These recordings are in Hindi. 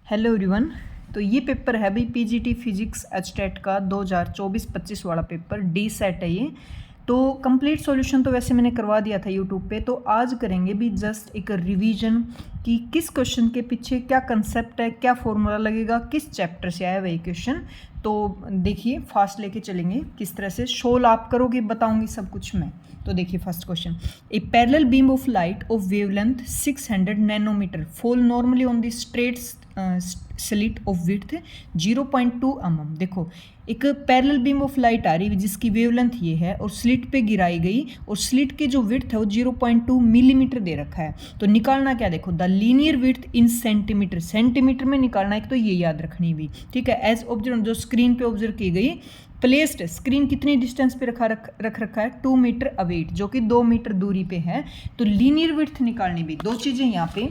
Hello everyone. तो ये पेपर है भाई पीजीटी फिजिक्स एचटेट का 2024-25 वाला पेपर डी सेट है ये। तो कंप्लीट सॉल्यूशन तो वैसे मैंने करवा दिया था यूट्यूब पे। तो आज करेंगे भी जस्ट एक रिवीजन कि किस क्वेश्चन के पीछे क्या कंसेप्ट है, क्या फॉर्मूला लगेगा, किस चैप्टर से आया वही क्वेश्चन। तो देखिए फास्ट लेके चलेंगे, किस तरह से शोल आप करोगे बताऊंगी सब कुछ मैं। तो देखिए first question, a parallel beam of light of wavelength 600 nanometre fall normally on the straight slit of width 0.2 mm। देखो एक पैरेलल बीम ऑफ लाइट आ रही है जिसकी वेवलेंथ ये है और स्लिट पे गिराई गई और स्लिट की जो विड्थ है वो 0.2 मिलीमीटर दे रखा है। तो निकालना क्या, देखो the linear width in centimetre, centimetre में निकालना है। तो ये याद रखनी भी, ठीक है। एज ऑब्जर्व, जो स्क्रीन पे ऑब्जर्व की गई, प्लेस्ड, स्क्रीन कितनी डिस्टेंस पे रख रखा है 2 मीटर अवेट, जो कि 2 मीटर दूरी पे है। तो लीनियर विड्थ निकालनी भी, दो चीज़ें यहाँ पे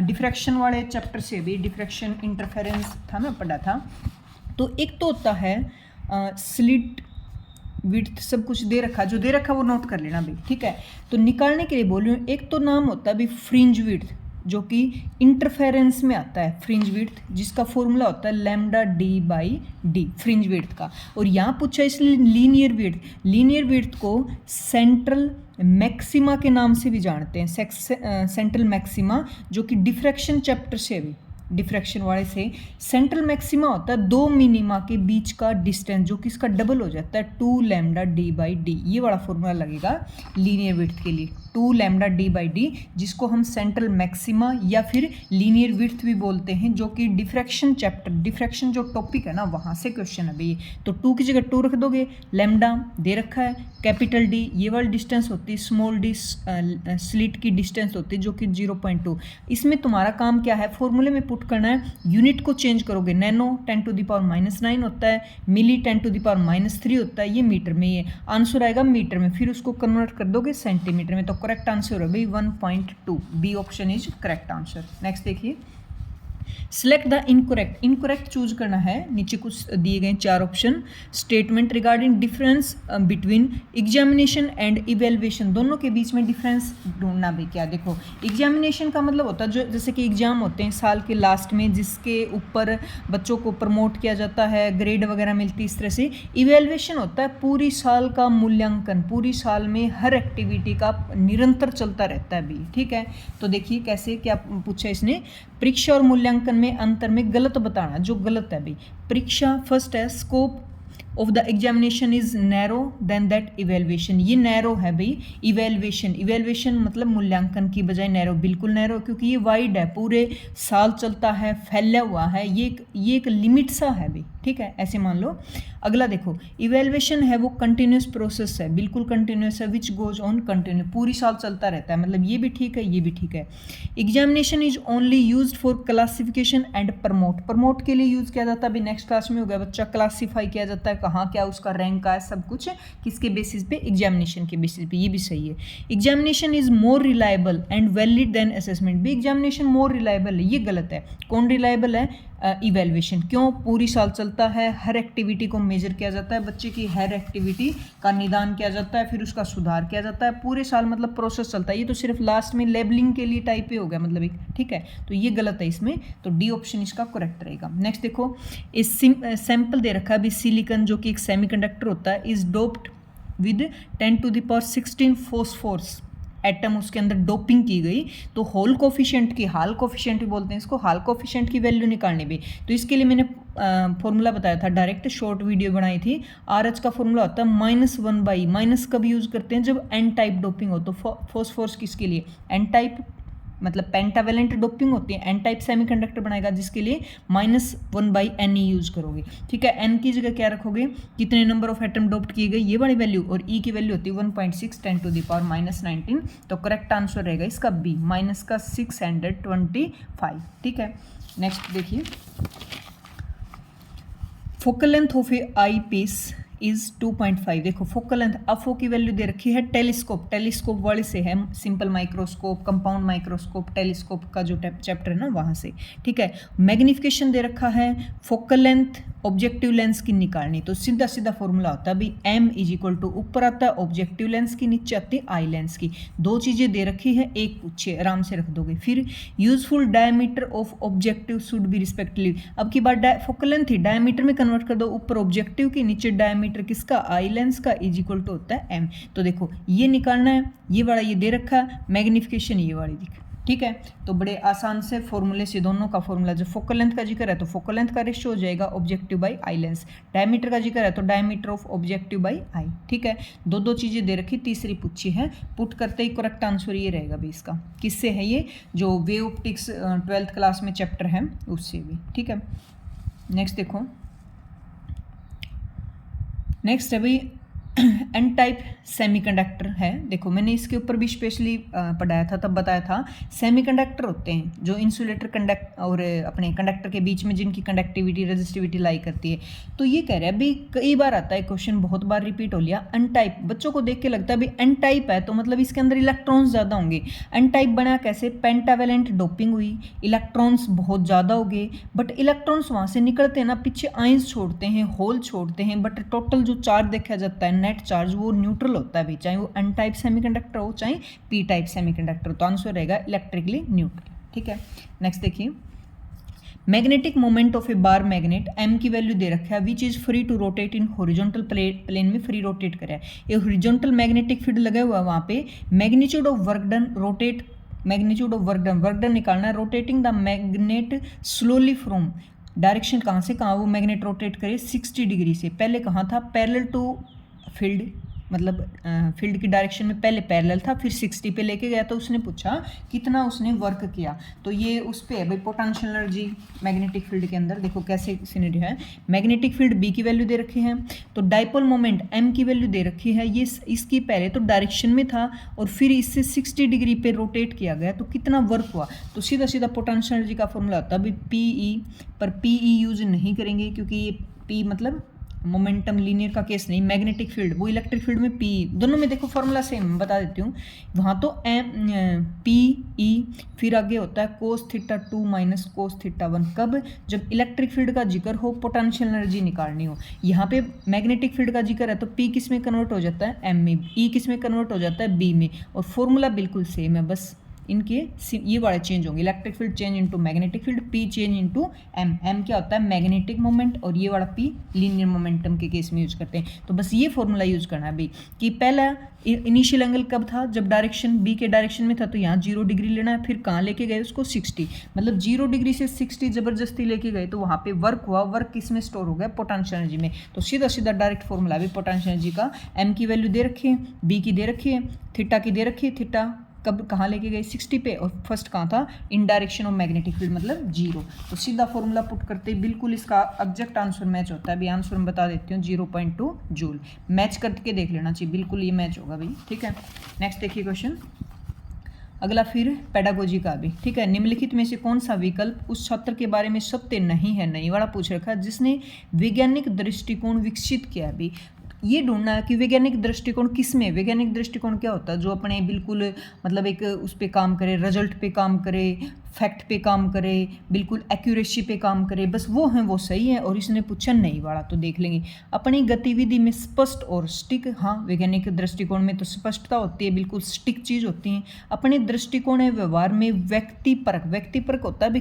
डिफ्रैक्शन वाले चैप्टर से भी, डिफ्रैक्शन इंटरफेरेंस था ना पढ़ा था। तो एक तो होता है स्लिट विड्थ, सब कुछ दे रखा, जो दे रखा वो नोट कर लेना भाई, ठीक है। तो निकालने के लिए बोल रही हूँ, एक तो नाम होता है भी फ्रिंज विड्थ, जो कि इंटरफेरेंस में आता है फ्रिंज विड्थ, जिसका फॉर्मूला होता है lambda D by D fringe width का। और यहाँ पूछा इसलिए लीनियर विड्थ, लीनियर विड्थ को सेंट्रल मैक्सिमा के नाम से भी जानते हैं, सेंट्रल मैक्सिमा, जो कि डिफ्रैक्शन चैप्टर से भी, डिफ्रैक्शन वाले से सेंट्रल मैक्सिमा होता है दो मिनिमा के बीच का डिस्टेंस, जो कि इसका डबल हो जाता है 2 लैम्डा डी बाई डी। ये वाला फॉर्मूला लगेगा लीनियर विड्थ के लिए, 2 लैम्डा डी बाई डी, जिसको हम सेंट्रल मैक्सिमा या फिर लीनियर विड्थ भी बोलते हैं, जो कि डिफ्रैक्शन चैप्टर, डिफ्रैक्शन जो टॉपिक है ना वहाँ से क्वेश्चन है भाई। तो 2 की जगह 2 रख दोगे, लैम्डा दे रखा है, कैपिटल डी ये वाली डिस्टेंस होती है, स्मॉल डी स्लिट की डिस्टेंस होती है जो कि 0.2। इसमें तुम्हारा काम क्या है, फॉर्मूले में पुट करना है, यूनिट को चेंज करोगे, नैनो 10⁻⁹ होता है, मिली 10⁻³ होता है, ये मीटर में, ये आंसर आएगा मीटर में, फिर उसको कन्वर्ट कर दोगे सेंटीमीटर में। तो करेक्ट आंसर है भाई 1.2, B option is correct answer. Next देखिए, select the incorrect, incorrect choose करना है। नीचे कुछ दिए गए 4 option, statement regarding difference between examination and evaluation, दोनों के बीच में डिफरेंस ढूंढना भी। क्या देखो, एग्जामिनेशन का मतलब होता है जो, जैसे कि एग्जाम होते हैं साल के लास्ट में, जिसके ऊपर बच्चों को प्रमोट किया जाता है, ग्रेड वगैरह मिलती है, इस तरह से। इवेल्युएशन होता है पूरी साल का मूल्यांकन, पूरी साल में हर एक्टिविटी का निरंतर चलता रहता है भी, ठीक है। तो देखिए कैसे, क्या पूछा इसने, परीक्षा और मूल्यांकन में अंतर में गलत बताना, जो गलत है भाई। परीक्षा फर्स्ट है, scope of the examination is narrow than that evaluation, ये नैरो है भाई। इवेल्युएशन, इवेल्युएशन मतलब मूल्यांकन की बजाय नैरो, बिल्कुल नैरो, क्योंकि ये वाइड है, पूरे साल चलता है, फैला हुआ है, ये एक लिमिट सा है भाई, ठीक है, ऐसे मान लो। अगला देखो, इवेल्युएशन है वो कंटिन्यूस प्रोसेस है, बिल्कुल कंटिन्यूस है, विच गोज ऑन कंटिन्यू, पूरी साल चलता रहता है, मतलब ये भी ठीक है, ये भी ठीक है। Examination is only used for classification and promote, promote के लिए यूज किया जाता है, अभी नेक्स्ट क्लास में हो गया बच्चा, क्लासीफाई किया जाता है कहाँ क्या उसका रैंक का है, सब कुछ किसके बेसिस पे, एग्जामिनेशन के बेसिस पे, ये भी सही है। Examination is more reliable and valid than assessment, भी एग्जामिनेशन मोर रिलायबल है, ये गलत है। कौन रिलायबल है, इवेल्युएशन, क्यों, पूरी साल चलता है, हर एक्टिविटी को मेजर किया जाता है, बच्चे की हर एक्टिविटी का निदान किया जाता है, फिर उसका सुधार किया जाता है, पूरे साल मतलब प्रोसेस चलता है, ये तो सिर्फ लास्ट में लेबलिंग के लिए टाइप पे हो गया, मतलब एक, ठीक है। तो ये गलत है इसमें, तो डी ऑप्शन इसका करेक्ट रहेगा। नेक्स्ट देखो, इस सैंपल दे रखा है भी, सिलिकॉन जो कि एक सेमीकंडक्टर होता है, is doped with 10⁻16 phosphorus atom, उसके अंदर डोपिंग की गई। तो होल कोफिशिएंट की, हाल कोफिशिएंट भी बोलते हैं इसको, हाल कोफिशिएंट की वैल्यू निकालनी भी। तो इसके लिए मैंने फॉर्मूला बताया था, डायरेक्ट शॉर्ट वीडियो बनाई थी। RH का फॉर्मूला होता है -1/, माइनस कब यूज़ करते हैं, जब एन टाइप डोपिंग हो। तो फॉस्फोरस किसके लिए, एन टाइप मतलब पेंटावेलेंट डोपिंग होती है, एन टाइप सेमीकंडक्टर बनाएगा, जिसके लिए -1/n यूज करोगे, ठीक है। n की जगह क्या रखोगे, कितने नंबर ऑफ एटम डोप्ड किए गए, ये वाली वैल्यू, और e की वैल्यू होती है 1.6 10⁻⁻19। तो करेक्ट आंसर रहेगा इसका बी, -625, ठीक है। नेक्स्ट देखिए, focal length of a eyepiece is 2.5, देखो फोकल लेंथ, अफो की वैल्यू दे रखी है, टेलीस्कोप, टेलीस्कोप वाले से है, simple microscope, compound microscope, telescope का जो चैप्टर है ना वहाँ से, ठीक है। मैग्निफिकेशन दे रखा है, फोकल लेंथ ऑब्जेक्टिव लेंस की निकालनी, तो सीधा सीधा फॉर्मूला होता है भाई m इज इक्वल टू ऊपर आता है ऑब्जेक्टिव लेंस की, नीचे आती है आई लेंस की। दो चीज़ें दे रखी है, एक पूछे आराम से रख दोगे। फिर useful diameter of objective should be respectively, अब की बात फोकल लेंथ थी, डायमीटर में कन्वर्ट कर दो, ऊपर ऑब्जेक्टिव की नीचे डायमीटर किसका, आई लेंस का, इज इक्वल टू होता है m। तो देखो ये निकालना है, ये वाला ये दे रखा है, मैग्निफिकेशन ये वाली दिख, ठीक है। तो बड़े आसान से फॉर्मूले से दोनों का फॉर्मूला, जब फोकल लेंथ का जिक्र है तो फोकल लेंथ का रेशियो हो जाएगा objective by eye lens, diameter का जिक्र है तो diameter of objective by I, ठीक है। दो दो चीज़ें दे रखी, तीसरी पूछी है, पुट करते ही करेक्ट आंसर ये रहेगा भी इसका। किससे है ये, जो वेव ऑप्टिक्स 12th क्लास में चैप्टर है उससे भी, ठीक है। नेक्स्ट देखो, नेक्स्ट है भाई एन टाइप सेमीकंडक्टर है। देखो मैंने इसके ऊपर भी स्पेशली पढ़ाया था, तब बताया था सेमीकंडक्टर होते हैं जो इंसुलेटर कंडक्ट और अपने कंडक्टर के बीच में जिनकी कंडक्टिविटी रेजिस्टिविटी लाई करती है। तो ये कह रहा है भाई, कई बार आता है क्वेश्चन, बहुत बार रिपीट हो लिया, एन टाइप। बच्चों को देख के लगता है भाई एन टाइप है तो मतलब इसके अंदर इलेक्ट्रॉन्स ज़्यादा होंगे। एन टाइप बना कैसे, पेंटावेलेंट डोपिंग हुई, इलेक्ट्रॉन्स बहुत ज़्यादा हो गए, बट इलेक्ट्रॉन्स वहाँ से निकलते हैं ना, पीछे आयंस छोड़ते हैं, होल छोड़ते हैं, बट टोटल जो चार्ज देखा जाता है नेट चार्ज वो न्यूट्रल होता है भाई, चाहे वो एन टाइप सेमीकंडक्टर हो चाहे पी टाइप सेमीकंडक्टर। तो आंसर रहेगा इलेक्ट्रिकली न्यूट्रल, ठीक है। नेक्स्ट देखिए, magnetic moment of a bar magnet, M की वैल्यू दे रखा है, which is free to rotate in horizontal plane में फ्री रोटेट करे। ये हॉरिजॉन्टल मैग्नेटिक फील्ड लगा हुआ है वहाँ पे, magnitude of work done rotate, magnitude of work done निकालना है, rotating the magnet slowly from, direction कहाँ से कहाँ वो मैग्नेट रोटेट करे, 60 डिग्री से। पहले कहाँ था, पैरेलल टू फील्ड, मतलब फील्ड की डायरेक्शन में पहले पैरेलल था, फिर 60 पे लेके गया, तो उसने पूछा कितना उसने वर्क किया। तो ये उस पे है भाई पोटेंशियल एनर्जी मैग्नेटिक फील्ड के अंदर। देखो कैसे सिनेरियो है, मैग्नेटिक फील्ड बी की वैल्यू दे रखी है, तो डाइपोल मोमेंट एम की वैल्यू दे रखी है, ये इसकी पहले तो डायरेक्शन में था और फिर इससे 60 डिग्री पे रोटेट किया गया, तो कितना वर्क हुआ। तो सीधा सीधा पोटेंशियल एनर्जी का फॉर्मूला होता है अभी पी ई, पर पी ई यूज नहीं करेंगे क्योंकि ये पी मतलब मोमेंटम लीनियर का केस नहीं, मैग्नेटिक फील्ड वो इलेक्ट्रिक फील्ड में पी, दोनों में देखो फॉर्मूला सेम बता देती हूँ। वहाँ तो एम पी ई, फिर आगे होता है cos theta 2 minus cos theta 1, कब, जब इलेक्ट्रिक फील्ड का जिक्र हो, पोटेंशियल एनर्जी निकालनी हो। यहाँ पे मैग्नेटिक फील्ड का जिक्र है तो पी किस में कन्वर्ट हो जाता है, एम में, ई किस में कन्वर्ट हो जाता है, बी में, और फॉर्मूला बिल्कुल सेम है, बस इनके ये वाले चेंज होंगे, electric field change into magnetic field, P change into M. M क्या होता है, मैग्नेटिक मोमेंट, और ये वाला पी लीनियर मोमेंटम के केस में यूज करते हैं। तो बस ये फॉर्मूला यूज करना है भाई कि पहला इनिशियल एंगल कब था, जब डायरेक्शन बी के डायरेक्शन में था, तो यहाँ 0 डिग्री लेना है, फिर कहाँ लेके गए उसको 60, मतलब 0 डिग्री से 60 जबरदस्ती लेके गए, तो वहाँ पे वर्क हुआ, वर्क किस में स्टोर हो गया, पोटेंशियल एनर्जी में। तो सीधा सीधा डायरेक्ट फॉर्मूला भी पोटेंशियल एनर्जी का, एम की वैल्यू दे रखी है, बी की दे रखी है, थीटा की दे रखी है, थीटा कब कहाँ लेके गए 60 पे, और फर्स्ट कहाँ था, इन डायरेक्शन ऑफ मैग्नेटिक फील्ड मतलब 0। तो सीधा फॉर्मूला पुट करते ही बिल्कुल इसका एग्जैक्ट आंसर मैच होता है। अभी आंसर मैं बता देती हूँ, 0.2 जूल। मैच करके देख लेना चाहिए, बिल्कुल ये मैच होगा भाई, ठीक है। नेक्स्ट देखिए क्वेश्चन अगला, फिर पेडागोजी का भी, ठीक है। निम्नलिखित में से कौन सा विकल्प उस छात्र के बारे में सत्य नहीं है, नहीं वाला पूछ रखा है, जिसने वैज्ञानिक दृष्टिकोण विकसित किया है। अभी ये ढूंढना है कि वैज्ञानिक दृष्टिकोण किस में, वैज्ञानिक दृष्टिकोण क्या होता है, जो अपने बिल्कुल मतलब एक उस पे काम करे, रिजल्ट पे काम करे, फैक्ट पे काम करे, बिल्कुल एक्यूरेसी पे काम करे, बस वो है, वो सही है। और इसने पूछा नहीं वाला, तो देख लेंगे अपनी गतिविधि में स्पष्ट और स्टिक। हाँ, वैज्ञानिक दृष्टिकोण में तो स्पष्टता होती है, बिल्कुल स्टिक चीज़ होती है। अपने दृष्टिकोण है व्यवहार में व्यक्तिपरक, व्यक्तिपरक होता है भाई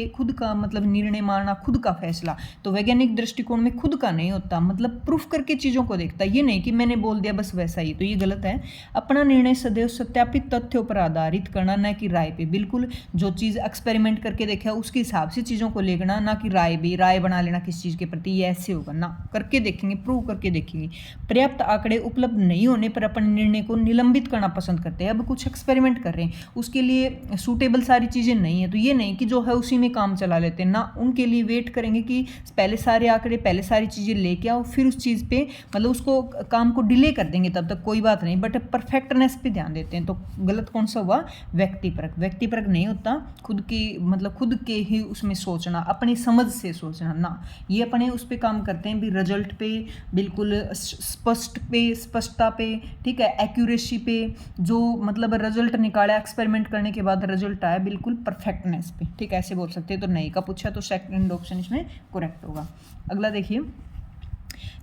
खुद का मतलब निर्णय मारना, खुद का फैसला। तो वैज्ञानिक दृष्टिकोण में खुद का नहीं होता, मतलब प्रूफ करके चीज़ों को देखता है, ये नहीं कि मैंने बोल दिया बस वैसा ही, तो ये गलत है। अपना निर्णय सदैव सत्यापित तथ्यों पर आधारित करना, न कि राय पे। बिल्कुल जो चीज़ एक्सपेरिमेंट करके देखा उसके हिसाब से चीज़ों को लेना, ना कि राय बना लेना किस चीज़ के प्रति, ये ऐसे होगा ना, करके देखेंगे, प्रूव करके देखेंगे। पर्याप्त आंकड़े उपलब्ध नहीं होने पर अपने निर्णय को निलंबित करना पसंद करते हैं। अब कुछ एक्सपेरिमेंट कर रहे हैं, उसके लिए सूटेबल सारी चीज़ें नहीं है, तो ये नहीं कि जो है उसी में काम चला लेते हैं ना, उनके लिए वेट करेंगे कि पहले सारे आंकड़े, पहले सारी चीज़ें लेके आओ, फिर उस चीज़ पे मतलब उसको काम को डिले कर देंगे, तब तक कोई बात नहीं, बट परफेक्टनेस पे ध्यान देते हैं। तो गलत कौन सा हुआ, व्यक्तिपरक। व्यक्तिपरक नहीं नहीं होता खुद की, मतलब खुद के ही उसमें सोचना, अपनी समझ से सोचना ना, ये अपने उस पर काम करते हैं भी, रिजल्ट पे बिल्कुल स्पष्टता पे, ठीक है, एक्यूरेसी पे, जो मतलब रिजल्ट निकाला एक्सपेरिमेंट करने के बाद रिजल्ट आया बिल्कुल परफेक्टनेस पे, ठीक है, ऐसे बोल सकते हैं। तो नहीं का पूछा तो सेकंड ऑप्शन इसमें करेक्ट होगा। अगला देखिए,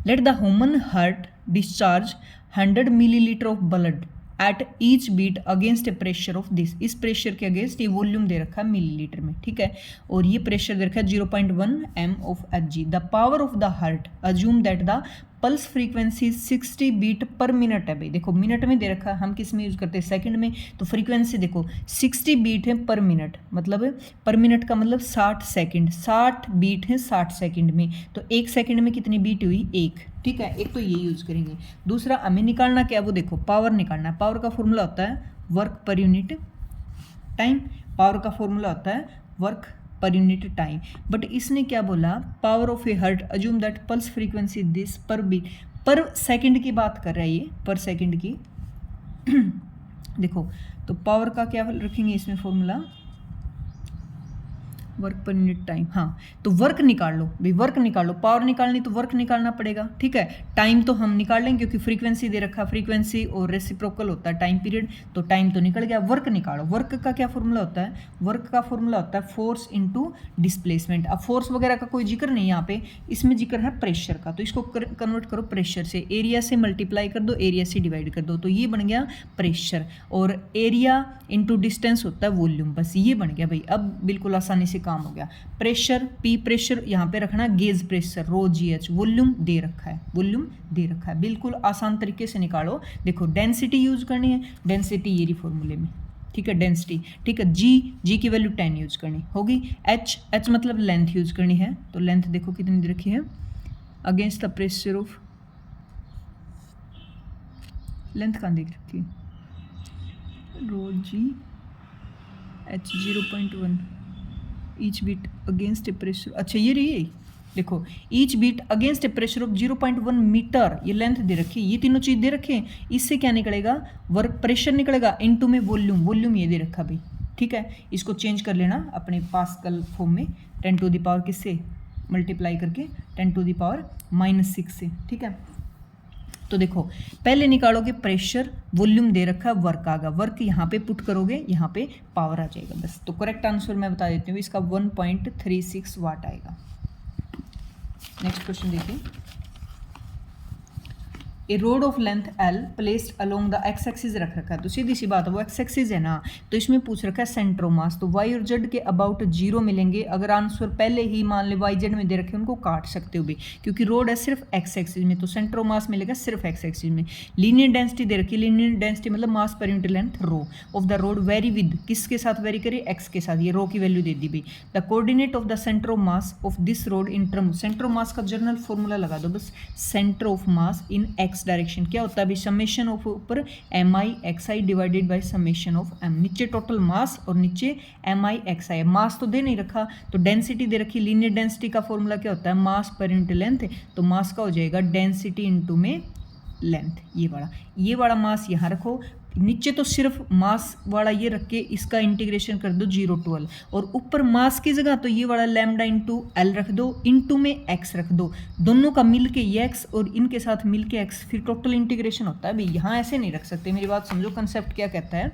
let the human heart discharge 100 millilitre of blood at each beat against a pressure of this, इस प्रेशर के अगेंस्ट ये वॉल्यूम दे रखा है मिलीलीटर में, ठीक है, और ये प्रेशर दे रखा है 0.1 m of Hg। The power of the heart assume that the pulse frequency 60 beat per minute है। भाई देखो मिनट में दे रखा है, हम किस में यूज करते हैं, सेकंड में, तो फ्रीक्वेंसी देखो 60 बीट है पर मिनट, मतलब पर मिनट का मतलब 60 सेकंड, 60 बीट है 60 सेकंड में, तो एक सेकंड में कितनी बीट हुई, एक, ठीक है, एक तो ये यूज करेंगे। दूसरा हमें निकालना क्या है, वो देखो पावर निकालना है। पावर का फॉर्मूला होता है work per unit time, power का फॉर्मूला होता है work per unit time, but इसने क्या बोला, power of A heart assume that pulse frequency this पर बीट, पर सेकंड की बात कर रहा है ये, पर सेकंड की देखो, तो पावर का क्या रखेंगे इसमें formula, work per unit time, हाँ, तो वर्क निकाल लो भाई, वर्क निकाल लो, पावर निकालनी तो वर्क निकालना पड़ेगा, ठीक है, टाइम तो हम निकाल लेंगे क्योंकि फ्रीक्वेंसी दे रखा, फ्रीक्वेंसी और रेसिप्रोकल होता है टाइम पीरियड, तो टाइम तो निकल गया, वर्क निकालो। वर्क का क्या फॉर्मूला होता है, वर्क का फॉर्मूला होता है फोर्स इनटू डिस्प्लेसमेंट। अब फोर्स वगैरह का कोई जिक्र नहीं यहाँ पे, इसमें जिक्र है प्रेशर का, तो इसको कन्वर्ट करो प्रेशर से, एरिया से मल्टीप्लाई कर दो, एरिया से डिवाइड कर दो, तो ये बन गया प्रेशर, और एरिया इंटू डिस्टेंस होता है वॉल्यूम, बस ये बन गया भाई। अब बिल्कुल आसानी से काम हो गया। प्रेशर पी, प्रेशर यहाँ पे रखना, गेज प्रेशर रो जी एच, वॉल्यूम दे रखा है, वॉल्यूम दे रखा है, बिल्कुल आसान तरीके से निकालो। देखो डेंसिटी यूज करनी है, डेंसिटी ये रही फॉर्मूले में, ठीक है, डेंसिटी, ठीक है, जी की वैल्यू 10 यूज करनी होगी, एच मतलब लेंथ यूज करनी है, तो लेंथ देखो कितनी दे रखी है, against the pressure of, length कहाँ देख रखी है, rho g h 0.1, each beat against a pressure, अच्छा ये रही, देखो each beat against a pressure of 0.1 metre, ये लेंथ दे रखी है, ये तीनों चीज दे रखे हैं, इससे क्या निकलेगा, वर्क प्रेशर निकलेगा, इनटू में वॉल्यूम, वॉल्यूम ये दे रखा भाई, ठीक है, इसको चेंज कर लेना अपने पास्कल फॉर्म में, 10 टू द पावर किससे मल्टीप्लाई करके, 10 टू द पावर -6 से, ठीक है। तो देखो पहले निकालोगे प्रेशर, वॉल्यूम दे रखा है, वर्क आएगा, वर्क यहाँ पे पुट करोगे, यहाँ पे पावर आ जाएगा, बस। तो करेक्ट आंसर मैं बता देती हूँ, इसका 1.36 वाट आएगा। नेक्स्ट क्वेश्चन देखिए, a rod of length L placed along the X axis रख रखा है, तो सीधी सी बात है वो एक्स एक्सिस है ना, तो इसमें पूछ रखा है सेंटर ऑफ मास, तो वाई और जेड के अबाउट 0 मिलेंगे, अगर आंसर पहले ही मान ले वाई जेड में दे रखे उनको काट सकते हो भी, क्योंकि रोड है सिर्फ एक्स एक्सिस में, तो सेंटर ऑफ मास मिलेगा सिर्फ एक्स एक्सिस में। लीनियर डेंसिटी दे रखी है, लीनियर डेंसिटी मतलब mass per unit length rho of the rod vary with, किसके साथ वेरी करिए, एक्स के साथ, ये रो की वैल्यू दे दी भी। The coordinate of the centre of mass of this road in term, centre of मास का जनरल फॉर्मूला लगा दो बस, centre of mass in x direction क्या होता है अभी, समेशन ऑफ ऊपर MI/XI divided by summation of M, नीचे टोटल मास और नीचे MI/XI, मास तो दे नहीं रखा, तो डेंसिटी दे रखी, लीनियर डेंसिटी का फॉर्मूला क्या होता है, मास पर यूनिट लेंथ, तो मास का हो जाएगा डेंसिटी इनटू में लेंथ, ये वाला मास यहाँ रखो, नीचे तो सिर्फ मास वाला ये रख के इसका इंटीग्रेशन कर दो 0 to L, और ऊपर मास की जगह तो ये वाला लैम्डा इंटू एल रख दो, इंटू में एक्स रख दो, दोनों का मिल के ये एक्स और इनके साथ मिल के एक्स, फिर टोटल इंटीग्रेशन होता है भाई। यहाँ ऐसे नहीं रख सकते, मेरी बात समझो, कंसेप्ट क्या कहता है,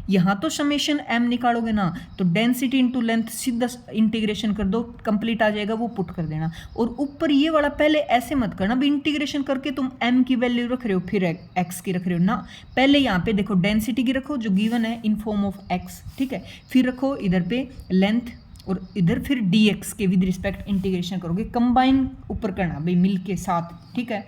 यहाँ तो समेशन एम निकालोगे ना, तो डेंसिटी इंटू लेंथ सीधा इंटीग्रेशन कर दो, कंप्लीट आ जाएगा, वो पुट कर देना, और ऊपर ये वाला पहले ऐसे मत करना भी, इंटीग्रेशन करके तुम एम की वैल्यू रख रहे हो फिर एक्स की रख रहे हो ना, पहले यहाँ पे देखो डेंसिटी की रखो जो गिवन है इन फॉर्म ऑफ एक्स, ठीक है, फिर रखो इधर पे लेंथ और इधर फिर dx के विद रिस्पेक्ट इंटीग्रेशन करोगे, कंबाइन ऊपर करना भाई मिल के साथ, ठीक है,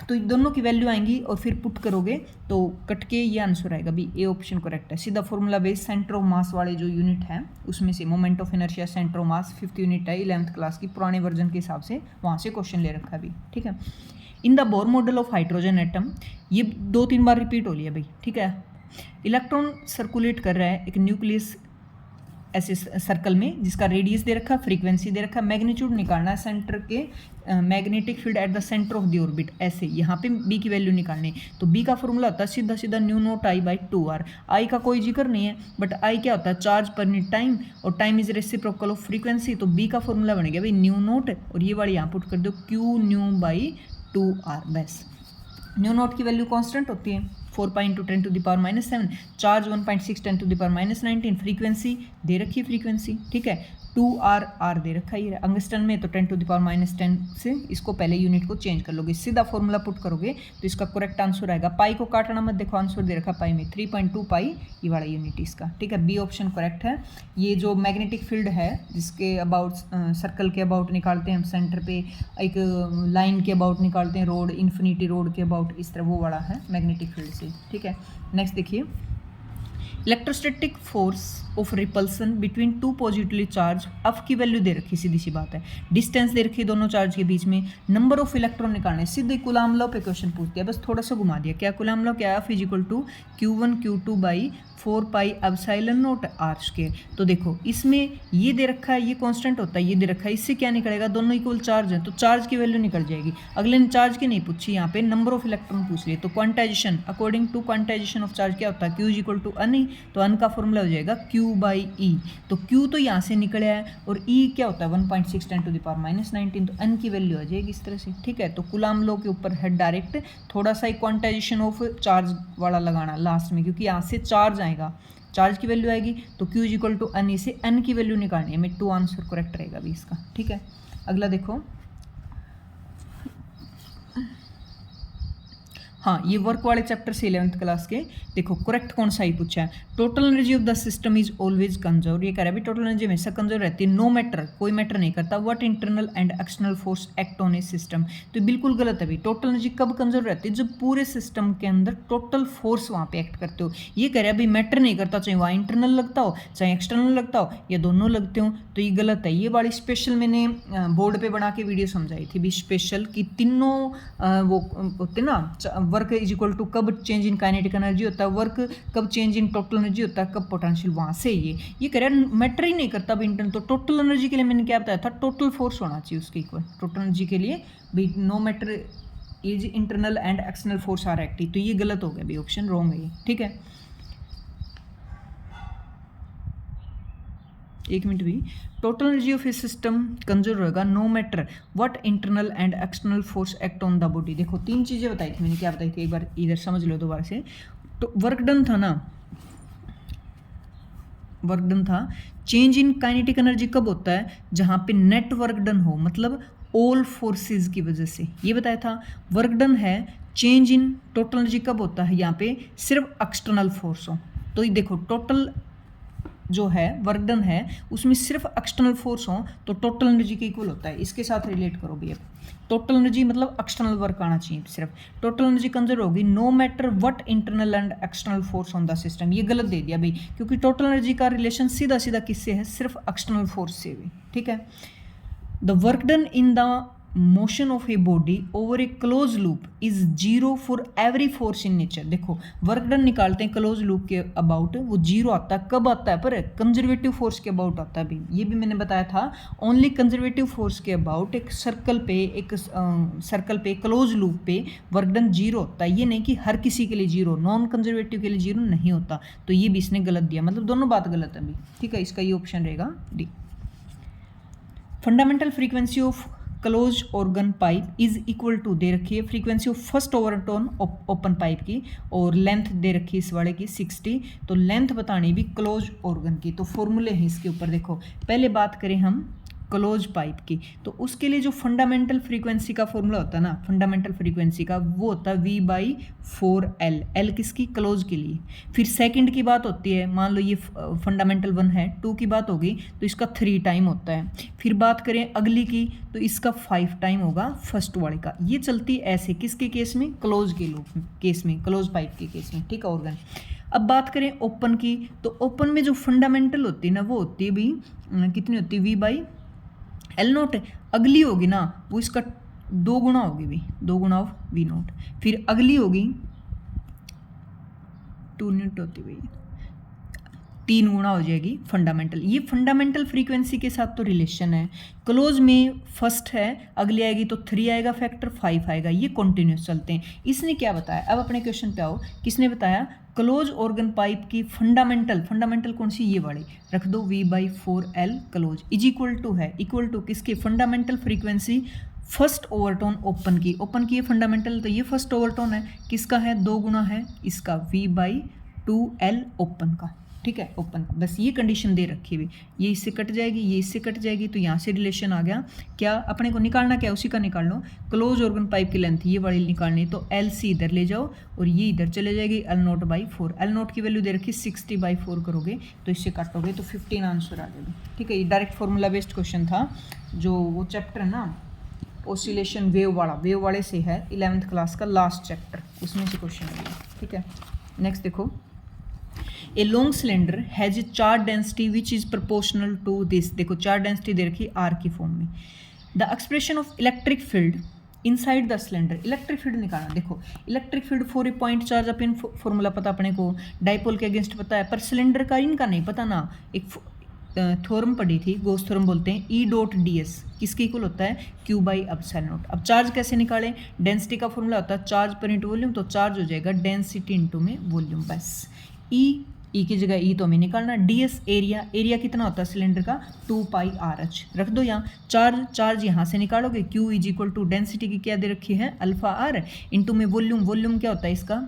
तो दोनों की वैल्यू आएंगी और फिर पुट करोगे तो कट के ये आंसर आएगा भी, ए ऑप्शन करेक्ट है। सीधा फॉर्मूला बेस सेंटर ऑफ मास वाले जो यूनिट है उसमें से moment of inertia centre of mass 5th unit है 11th क्लास की, पुराने वर्जन के हिसाब से वहाँ से क्वेश्चन ले रखा है भी, ठीक है। In the Bohr model of hydrogen atom, ये 2-3 बार रिपीट हो लिया भाई, ठीक है। इलेक्ट्रॉन सर्कुलेट कर रहा है एक न्यूक्लियस ऐसे सर्कल में जिसका रेडियस दे रखा, फ्रीक्वेंसी दे रखा, मैग्नीट्यूड निकालना है सेंटर के magnetic field at the centre of the orbit, ऐसे यहाँ पे बी की वैल्यू निकालनी है। तो बी का फॉर्मूला होता है सीधा सीधा new not I by 2r। आई का कोई जिक्र नहीं है, बट आई क्या होता है, चार्ज पर यूनिट टाइम, और time is reciprocal of frequency. तो बी का फॉर्मूला बन गया भाई न्यू नॉट, और ये वाली यहाँ पुट कर दो क्यू न्यू बाई 2r। बस न्यू नॉट की वैल्यू कांस्टेंट होती है 4 pi into 10 to the power -7, charge 1.6 10 to the power -19, frequency दे रखी है फ्रीक्वेंसी, ठीक है, 2r दे रखा है अंगस्टन में, तो 10 टू द पावर -10 से इसको पहले यूनिट को चेंज कर लोगे, सीधा फॉर्मूला पुट करोगे तो इसका करेक्ट आंसर आएगा। पाई को काटना मत, देखो आंसर दे रखा पाई में 3.2 पाई, ये वाला यूनिट इसका, ठीक है, बी ऑप्शन करेक्ट है। ये जो मैग्नेटिक फील्ड है जिसके अबाउट सर्कल के अबाउट निकालते हैं हम सेंटर पे, एक लाइन के अबाउट निकालते हैं रोड, इन्फिनिटी रोड के अबाउट, इस तरह वो वाला है मैग्नेटिक फील्ड से, ठीक है। नेक्स्ट देखिए, electrostatic force of repulsion between two positively charge, F की वैल्यू दे रखी, सीधी सी बात है, डिस्टेंस दे रखी दोनों चार्ज के बीच में, नंबर ऑफ इलेक्ट्रॉन निकालने, सीधे कूलाम लॉ पे क्वेश्चन पूछ दिया, बस थोड़ा सा घुमा दिया। क्या कूलाम लॉ, क्या, F is equal to Q1 Q2 by 4 pi epsilon naught r square. तो देखो इसमें ये दे रखा है, ये कांस्टेंट होता है, ये दे रखा है, इससे क्या निकलेगा, दोनों इक्वल चार्ज है तो चार्ज की वैल्यू निकल जाएगी। अगले ने चार्ज की नहीं पूछी, यहाँ पे नंबर ऑफ इलेक्ट्रॉन पूछ लिए, तो quantization, according to quantization of charge क्या होता है, Q is equal to n, तो अन का फॉर्मूला हो जाएगा Q बाई ई। तो Q तो यहाँ से निकले है, और E क्या होता है 1.6 10 टू द पावर -19, तो n की वैल्यू आ जाएगी इस तरह से, ठीक है। तो कूलाम लॉ के ऊपर है डायरेक्ट, थोड़ा सा एक क्वांटाइजेशन ऑफ चार्ज वाला लगाना लास्ट में, क्योंकि यहाँ से चार्ज आएगा, चार्ज की वैल्यू आएगी, तो Q इज इक्वल टू अन, से n की वैल्यू निकालनी है, में 2 आंसर करेक्ट रहेगा भी इसका, ठीक है। अगला देखो, हाँ ये वर्क वाले चैप्टर से 11th क्लास के, देखो करेक्ट कौन सा ही पूछा है, total energy of the system is always conserve, ये कह रहा है भी टोटल एनर्जी हमेशा कंजर्व रहती है, नो मैटर, कोई मैटर नहीं करता, what internal and external force act on A system. तो बिल्कुल गलत है भाई, टोटल एनर्जी कब कंजर्व रहती है, जब पूरे सिस्टम के अंदर टोटल फोर्स वहाँ पे एक्ट करते हो। ये कह रहा है भाई मैटर नहीं करता, चाहे वहाँ इंटरनल लगता हो चाहे एक्सटर्नल लगता हो या दोनों लगते हो, तो ये गलत है। ये वाली स्पेशल मैंने बोर्ड पे बना के वीडियो समझाई थी भी स्पेशल, कि तीनों वो होते ना, वर्क इज इक्वल टू कब चेंज इन काइनेटिक एनर्जी होता है, वर्क कब चेंज इन टोटल एनर्जी होता है, कब पोटेंशियल, वहाँ से ये कह रहा है मैटर ही नहीं करता भी इंटरनल। तो टोटल एनर्जी के लिए मैंने क्या बताया था, टोटल फोर्स होना चाहिए उसके इक्वल, टोटल एनर्जी के लिए भी no matter is internal and external force are active, तो ये गलत हो गया भी, ऑप्शन रॉन्ग है ये, ठीक है। एक मिनट भी, total energy of a system conserve होगा no matter what internal and external force act on the body. देखो तीन चीज़ें बताई थी मैंने, क्या बताई थी एक बार इधर समझ लो दोबारा से। तो वर्क डन था ना, वर्क डन था, चेंज इन काइनेटिक एनर्जी कब होता है, जहाँ पे नेट वर्क डन हो, मतलब ऑल फोर्सेस की वजह से, ये बताया था। वर्क डन है, चेंज इन टोटल एनर्जी कब होता है, यहाँ पे सिर्फ एक्सटर्नल फोर्स हो। तो ये देखो टोटल जो है वर्क डन है उसमें सिर्फ एक्सटर्नल फोर्स हो तो टोटल एनर्जी के इक्वल होता है। इसके साथ रिलेट करो भैया, टोटल एनर्जी मतलब एक्सटर्नल वर्क आना चाहिए, सिर्फ टोटल एनर्जी कंजर्व होगी no matter what internal and external force on the system. ये गलत दे दिया भाई, क्योंकि टोटल एनर्जी का रिलेशन सीधा सीधा किससे है, सिर्फ एक्सटर्नल फोर्स से भी, ठीक है। The work done in the motion of a body over A close loop is zero for every force in nature. देखो वर्क डन निकालते हैं क्लोज लूप के अबाउट, वो जीरो आता है, कब आता है, पर कंजर्वेटिव फोर्स के अबाउट आता है भी, ये भी मैंने बताया था। ओनली कंजर्वेटिव फोर्स के अबाउट एक सर्कल पे क्लोज लूप पे वर्क डन जीरो होता है। ये नहीं कि हर किसी के लिए जीरो, नॉन कंजर्वेटिव के लिए जीरो नहीं होता। तो ये भी इसने गलत दिया, मतलब दोनों बात गलत है अभी, ठीक है। इसका ये ऑप्शन रहेगा D. Fundamental frequency of close organ pipe is equal to दे रखी है frequency of first overtone open pipe की, और लेंथ दे रखी है इस वाले की 60। तो लेंथ बतानी भी क्लोज ऑर्गन की, तो फॉर्मूले हैं इसके ऊपर। देखो पहले बात करें हम क्लोज पाइप की, तो उसके लिए जो फंडामेंटल फ्रीक्वेंसी का फॉर्मूला होता है ना, फंडामेंटल फ्रीक्वेंसी का वो होता है V/4L, L किसकी, क्लोज के लिए। फिर सेकंड की बात होती है, मान लो ये फंडामेंटल 1 है, 2 की बात होगी तो इसका 3 टाइम होता है। फिर बात करें अगली की तो इसका 5 टाइम होगा फर्स्ट वाले का। ये चलती ऐसे किसके केस में, क्लोज के लूप केस में, क्लोज पाइप के केस में, ठीक है ऑर्गन। अब बात करें ओपन की, तो ओपन में जो फंडामेंटल होती है ना वो होती है भी कितनी होती है, V/L0। अगली होगी ना वो इसका 2 गुना होगी भी, 2 गुना ऑफ V0। फिर अगली होगी 2 यूनिट होती है, 3 गुना हो जाएगी फंडामेंटल। ये फंडामेंटल फ्रीक्वेंसी के साथ तो रिलेशन है, क्लोज में फर्स्ट है, अगली आएगी तो 3 आएगा फैक्टर, 5 आएगा, ये कंटिन्यूस चलते हैं। इसने क्या बताया, अब अपने क्वेश्चन पे आओ, किसने बताया क्लोज ऑर्गन पाइप की फंडामेंटल कौन सी, ये वाली रख दो, V/4L close is equal to किसके, fundamental frequency first overtone open की है फंडामेंटल, तो ये फर्स्ट ओवरटोन है, किसका है, 2 गुना है इसका V/2L ओपन का, ठीक है, ओपन का। बस ये कंडीशन दे रखी हुई, ये इससे कट जाएगी, ये इससे कट जाएगी, तो यहाँ से रिलेशन आ गया। क्या अपने को निकालना, क्या उसी का निकाल लो, क्लोज ऑर्गन पाइप की लेंथ ये वाली निकालनी, तो LC इधर ले जाओ और ये इधर चले जाएगी, L0/4। L0 की वैल्यू दे रखी 60/4 करोगे तो इससे काटोगे तो 15 आंसर आ जाएगा, ठीक है। ये डायरेक्ट फॉर्मूला बेस्ड क्वेश्चन था, जो वो चैप्टर है ना ऑसिलेशन वेव वाले से है, 11th क्लास का लास्ट चैप्टर, उसमें से क्वेश्चन है, ठीक है। नेक्स्ट देखो, a long cylinder has a charge density which is proportional to this, देखो चार्ज डेंसिटी दे रखी आर की फॉर्म में। The expression of electric field inside the cylinder, electric field निकालना, देखो electric field for a point charge अपन फॉर्मूला पता अपने को, डाइपोल के अगेंस्ट पता है, पर सिलेंडर का इनका नहीं पता ना। एक थ्योरम पढ़ी थी, गोस थ्योरम बोलते हैं, E.ds किसके इक्वल होता है, Q/ε0। अब चार्ज कैसे निकालें, डेंसिटी का फॉर्मूला होता है चार्ज पर इंटू वॉल्यूम, तो चार्ज हो जाएगा डेंसिटी इंटू में वॉल्यूम, बस ई की जगह ई तो हमें निकालना, ds एरिया कितना होता है सिलेंडर का, 2πRh रख दो यहाँ। चार्ज यहाँ से निकालोगे, Q = डेंसिटी की क्या दे रखी है, α/r इंटू में वॉल्यूम क्या होता है इसका,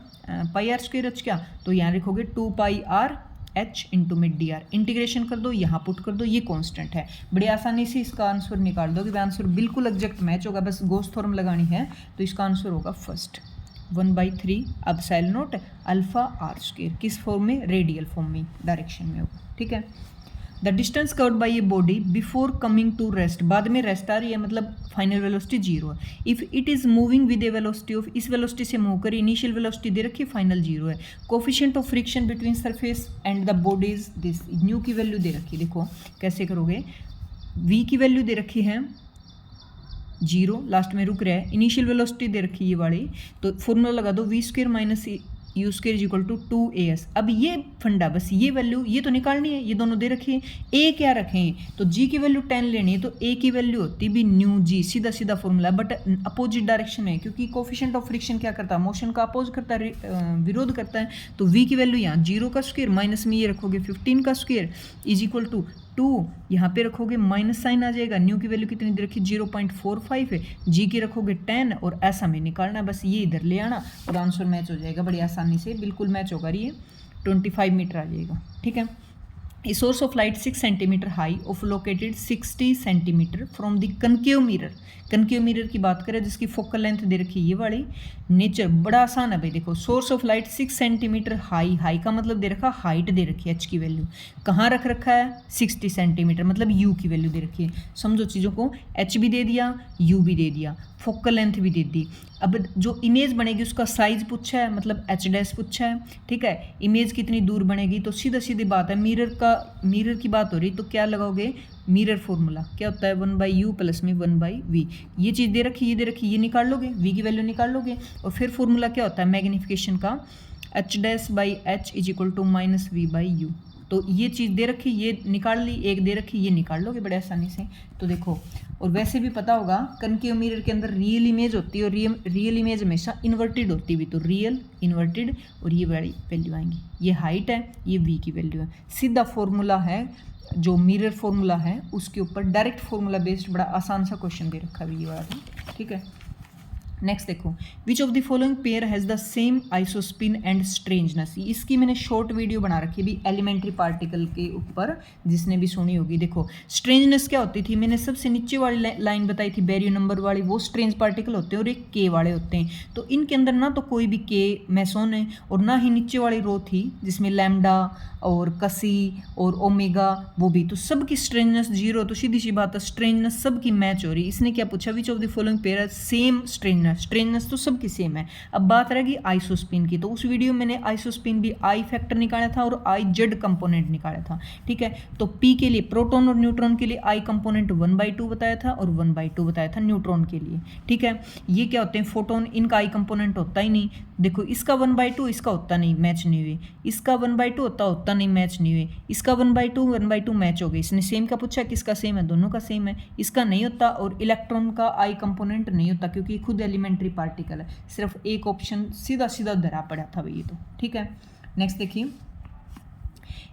πr²h क्या, तो यहाँ लिखोगे 2πRh इंटू में dr, इंटीग्रेशन कर दो, यहाँ पुट कर दो, ये कांस्टेंट है, बड़ी आसानी से इसका आंसर निकाल दो कि आंसर बिल्कुल एग्जैक्ट मैच होगा, बस गोस थ्योरम लगानी है, तो इसका आंसर होगा फर्स्ट 1/3 ε0 α/r², किस फॉर्म में, रेडियल फॉर्म में, डायरेक्शन में होगा, ठीक है। The distance covered by a body before coming to rest, बाद में रेस्ट आ रही है, मतलब फाइनल वेलोसिटी 0 है। If it is moving with A velocity of, इस वेलोसिटी से मूव करी, इनिशियल वेलोसिटी दे रखी है, फाइनल 0 है। Coefficient of friction between surface and the body is this, new की वैल्यू दे रखी है, देखो कैसे करोगे, v की वैल्यू दे रखी है 0, लास्ट में रुक रहा है, इनिशियल वेलोसिटी दे रखी है ये वाली, तो फॉर्मूला लगा दो v² - u² = 2as। अब ये फंडा, बस ये वैल्यू ये तो निकालनी है, ये दोनों दे रखी है, a क्या रखें, तो g की वैल्यू 10 लेनी है, तो a की वैल्यू होती भी न्यू g, सीधा फॉर्मूला, बट अपोजिट डायरेक्शन में, क्योंकि कोफिशिएंट ऑफ फ्रिक्शन क्या करता है, मोशन का अपोज करता है, विरोध करता है, तो v की वैल्यू यहाँ 0 का स्क्वायर, माइनस में ये रखोगे 15 का स्क्वायर = 2, यहाँ पे रखोगे माइनस साइन आ जाएगा, न्यू की वैल्यू कितनी दे रखी, 0.45 है, जी की रखोगे 10 और ऐसा में निकालना, बस ये इधर ले आना और आंसर मैच हो जाएगा बड़ी आसानी से, बिल्कुल मैच होगा, ये 25 मीटर आ जाएगा, ठीक है। A source of light 6 cm high of located 60 cm from the concave mirror, concave mirror की बात करें जिसकी फोकल लेंथ दे रखी है ये वाली, नेचर बड़ा आसान है भाई, देखो source of light 6 centimetre high का मतलब दे रखा, हाइट दे रखी है, h की वैल्यू कहाँ रख रखा है, 60 सेंटीमीटर, मतलब u की वैल्यू दे रखी है, समझो चीज़ों को, h भी दे दिया, u भी दे दिया, फोकल लेंथ भी दे दी। अब जो इमेज बनेगी उसका साइज पूछा है, मतलब h' पूछा है, ठीक है। इमेज कितनी दूर बनेगी, तो सीधी बात है, मिरर की बात हो रही, तो क्या लगाओगे, मिरर फॉर्मूला क्या होता है, 1/u + में 1/v, ये चीज़ दे रखी, ये निकाल लोगे, v की वैल्यू निकाल लोगे, और फिर फॉर्मूला क्या होता है मैग्नीफिकेशन का, h'/h = -v/u, तो ये चीज़ दे रखी, ये निकाल ली, एक दे रखी, ये निकाल लोगे बड़े आसानी से। तो देखो, और वैसे भी पता होगा कनकेव मिरर के अंदर रियल इमेज होती है, और रियल इमेज हमेशा इन्वर्टेड होती है भी, तो रियल इन्वर्टेड, और ये बड़ी वैल्यू आएंगी, ये हाइट है, ये v की वैल्यू है, सीधा फॉर्मूला है जो मिरर फॉर्मूला है उसके ऊपर डायरेक्ट फॉर्मूला बेस्ड बड़ा आसान सा क्वेश्चन दे रखा है ये वाला, ठीक है। नेक्स्ट देखो, विच of the following pair has the same isospin and strangeness, इसकी मैंने शॉर्ट वीडियो बना रखी है भी एलिमेंट्री पार्टिकल के ऊपर, जिसने भी सुनी होगी। देखो स्ट्रेंजनेस क्या होती थी, मैंने सबसे नीचे वाली लाइन बताई थी, बैरियर नंबर वाली, वो स्ट्रेंज पार्टिकल होते हैं और एक के वाले होते हैं, तो इनके अंदर ना तो कोई भी के मैसोन है, और ना ही नीचे वाली रो थी जिसमें लैम्डा और कसी और ओमेगा वो भी, तो सबकी स्ट्रेंजनेस 0, तो सीधी सी बात है स्ट्रेंजनेस सबकी मैच हो रही। इसने क्या पूछा, which of the following pair has same strangeness, strangeness तो सबकी सेम है। अब बात रहेगी आइसोस्पिन की, तो उस वीडियो में मैंने आइसोस्पिन भी आई फैक्टर निकाला था और आई जेड कंपोनेंट निकाला था, ठीक है। तो पी के लिए प्रोटॉन और न्यूट्रॉन के लिए आई कंपोनेंट 1/2 बताया था और 1/2 बताया था न्यूट्रॉन के लिए, ठीक है। ये क्या होते हैं फोटोन, इनका आई कंपोनेंट होता ही नहीं, देखो इसका 1/2 इसका होता नहीं, मैच नहीं हुए, इसका 1/2 होता नहीं, मैच नहीं हुए, इसका 1/2 मैच हो गई। इसने सेम का पूछा, किसका सेम है, दोनों का सेम है, इसका नहीं होता। और इलेक्ट्रॉन का आई कंपोनेंट नहीं होता क्योंकि खुद एलिमेंट्री पार्टिकल है, सिर्फ एक ऑप्शन सीधा सीधा धरा पड़ा था भाई, तो ठीक है। नेक्स्ट देखिए,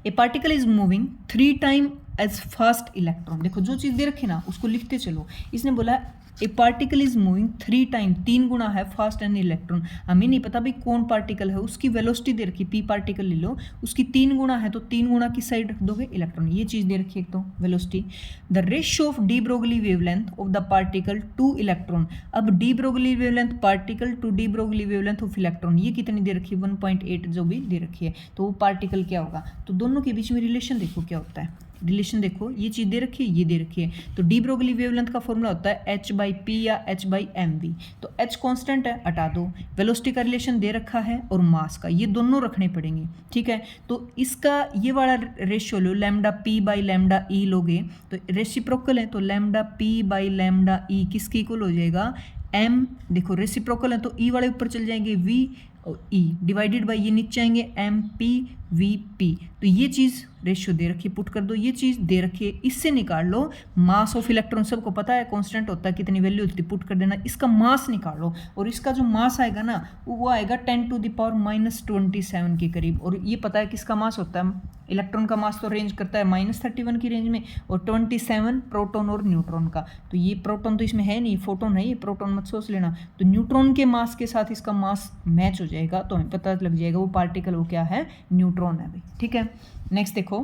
a particle is moving 3 time as fast electron. देखो जो चीज़ दे रखी ना उसको लिखते चलो। इसने बोला ए पार्टिकल इज मूविंग 3 टाइम, 3 गुना है फास्ट एन इलेक्ट्रॉन। हमें नहीं पता भाई कौन पार्टिकल है, उसकी वेलोसिटी दे रखी, पी पार्टिकल ले लो, उसकी 3 गुना है तो 3 गुना किस साइड रख दोगे, इलेक्ट्रॉन। ये चीज़ दे रखी है एक तो velocity. The ratio of de Broglie wavelength of the particle to electron. अब de Broglie wavelength particle to de Broglie wavelength of electron, ये कितनी दे रखी है, 1.8 जो भी दे रखी है। तो वो पार्टिकल क्या होगा, तो दोनों के बीच में रिलेशन देखो क्या होता है, रिलेशन देखो, ये चीज़ दे रखी है, ये दे रखी है। तो डी ब्रोगली वेवलेंथ का फॉर्मूला होता है h/p या h/mv। तो h कांस्टेंट है, हटा दो, वेलोसिटी का रिलेशन दे रखा है और मास का, ये दोनों रखने पड़ेंगे, ठीक है। तो इसका ये वाला रेशियो लो, λp/λe लोगे तो रेसिप्रोकल है, तो λp/λe किसके इक्वल हो जाएगा, m। देखो रेसिप्रोकल है तो e वाले ऊपर चल जाएंगे, v और e डिवाइडेड बाई ये नीचे आएंगे mp/vp। तो ये चीज़ रेशियो दे रखी है, पुट कर दो, ये चीज़ दे रखी है, इससे निकाल लो मास ऑफ इलेक्ट्रॉन, सबको पता है कांस्टेंट होता है, कितनी वैल्यू होती है, पुट कर देना, इसका मास निकाल लो। और इसका जो मास आएगा ना वो आएगा 10⁻⁻27 के करीब। और ये पता है किसका मास होता है, इलेक्ट्रॉन का मास तो रेंज करता है -31 की रेंज में, और 27 प्रोटॉन और न्यूट्रॉन का। तो ये प्रोटॉन तो इसमें है नहीं, फोटोन है, ये प्रोटॉन मत सोच लेना। तो न्यूट्रॉन के मास के साथ इसका मास मैच हो जाएगा, तो हमें पता लग जाएगा वो पार्टिकल वो क्या है, न्यूट्रॉन है भाई, ठीक है। नेक्स्ट देखो,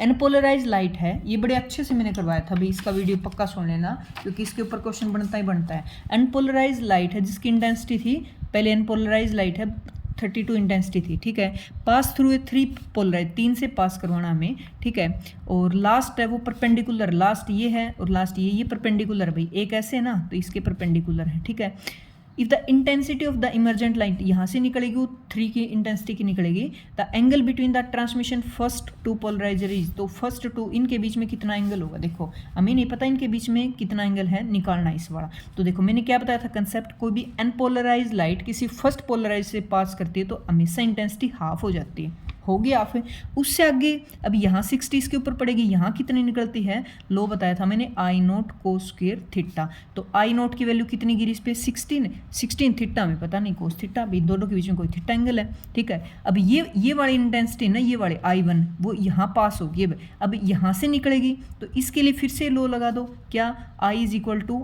अनपोलराइज लाइट है, ये बड़े अच्छे से मैंने करवाया था भाई, इसका वीडियो पक्का सुन लेना क्योंकि इसके ऊपर क्वेश्चन बनता ही बनता है। अनपोलराइज लाइट है जिसकी इंटेंसिटी थी, पहले अनपोलराइज लाइट है 32 इंटेंसिटी थी, ठीक है। पास थ्रू ए 3 पोलराइज, 3 से पास करवाना हमें, ठीक है। और लास्ट है वो परपेंडिकुलर, लास्ट ये है और लास्ट ये परपेंडिकुलर भाई, एक ऐसे है ना तो इसके परपेंडिकुलर है, ठीक है। If the intensity of the emergent light, यहाँ से निकलेगी वो 3 की इंटेंसिटी की निकलेगी। The angle between the transmission first 2 पोलराइजरीज, तो फर्स्ट 2 इनके बीच में कितना एंगल होगा, देखो हमें नहीं पता इनके बीच में कितना एंगल है, निकालना इस वाला। तो देखो मैंने क्या बताया था कंसेप्ट, कोई भी अनपोलराइज लाइट किसी फर्स्ट पोलराइज से पास करती है तो हमेशा इंटेंसिटी हाफ हो जाती है, होगी हाफ है। उससे आगे अब यहाँ 60 इसके ऊपर पड़ेगी, यहाँ कितनी निकलती है, लो बताया था मैंने, I0 cos स्क्वायर थीटा। तो I0 की वैल्यू कितनी गिरी इस पर, 16 थीटा में पता नहीं कोस थीटा, भी दोनों के बीच में कोई थीटा एंगल है, ठीक है। अब ये वाली इंटेंसिटी ना, ये वाले I1 वो यहाँ पास होगी, अब यहाँ से निकलेगी तो इसके लिए फिर से लो लगा दो, क्या I =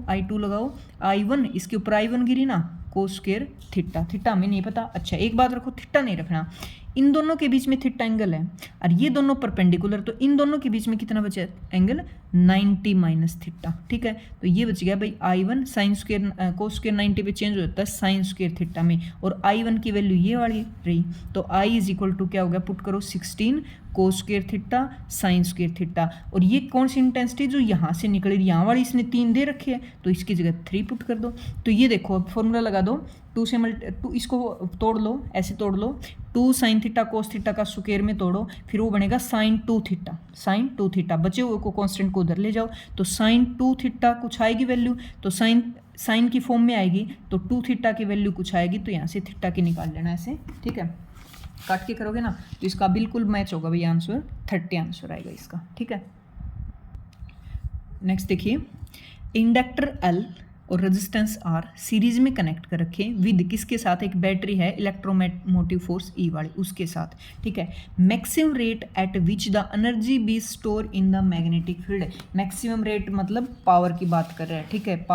I2 लगाओ, I1 इसके ऊपर I1 गिरी ना, कोस स्क्वायर थीटा, थीटा हमें नहीं पता। अच्छा एक बात रखो, थीटा नहीं रखना, इन दोनों के बीच में थीटा एंगल है और ये दोनों परपेंडिकुलर, तो इन दोनों के बीच में कितना बचा एंगल, 90 माइनस थीटा, ठीक है। तो ये बच गया भाई I1 sine square cos square 90 पे चेंज हो जाता है साइन स्क्वायर थीटा में, और I1 की वैल्यू ये वाली रही। तो I = क्या हो गया, पुट करो 16 cos square theta sine square theta. और ये कौन सी इंटेंसिटी जो यहाँ से निकलेगी, यहाँ वाली इसने 3 दे रखी है तो इसकी जगह 3 पुट कर दो। तो ये देखो अब फॉर्मूला लगा दो, 2 से 2 इसको तोड़ लो, ऐसे तोड़ लो, 2 साइन थीटा कोस थीटा का स्क्वायर में तोड़ो, फिर वो बनेगा साइन 2 थीटा, बचे हुए को कांस्टेंट को उधर ले जाओ, तो साइन 2 थीटा कुछ आएगी वैल्यू, तो साइन की फॉर्म में आएगी, तो 2 थीटा की वैल्यू कुछ आएगी, तो यहाँ से थीटा की निकाल लेना ऐसे, ठीक है। काट के करोगे ना तो इसका बिल्कुल मैच होगा भाई, आंसर 30 आंसर आएगा इसका, ठीक है। नेक्स्ट देखिए, इंडक्टर L और रेजिस्टेंस R सीरीज में कनेक्ट कर रखे विद किसके साथ, एक बैटरी है इलेक्ट्रोमोटिव फोर्स E वाली उसके साथ, ठीक है। Maximum rate at which the energy B store in the magnetic field, maximum rate मतलब पावर की बात कर रहे हैं, ठीक है।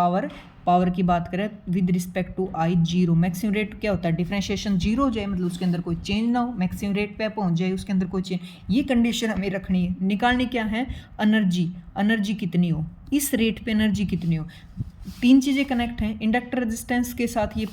पावर की बात करें with respect to I0, maximum rate क्या होता है, डिफरेंशिएशन 0 हो जाए, मतलब उसके अंदर कोई चेंज ना हो, मैक्सिमम रेट पे पहुंच जाए उसके अंदर कोई चेंज, ये कंडीशन हमें रखनी है। निकालनी क्या है, एनर्जी कितनी हो, इस रेट पे एनर्जी कितनी हो। 3 चीज़ें कनेक्ट हैं, इंडक्टर रेजिस्टेंस के साथ ये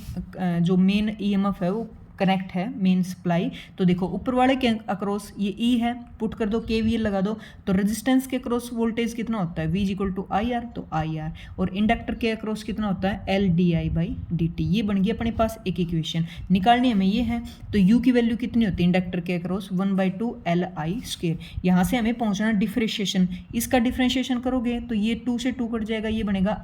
जो मेन EMF है वो कनेक्ट है मेन सप्लाई। तो देखो ऊपर वाले के अक्रॉस ये ई है, पुट कर दो, KVL लगा दो, तो रेजिस्टेंस के अक्रॉस वोल्टेज कितना होता है, V इक्वल टू IR, तो IR, और इंडक्टर के अक्रॉस कितना होता है, LdI/dt। ये बन गई अपने पास एक इक्वेशन। निकालनी हमें ये है, तो U की वैल्यू कितनी होती है इंडक्टर के अक्रॉस, 1/2 LI²। यहाँ से हमें पहुँचना डिफ्रेंशिएशन, इसका डिफ्रेंशिएशन करोगे तो ये 2 से 2 कट जाएगा, ये बनेगा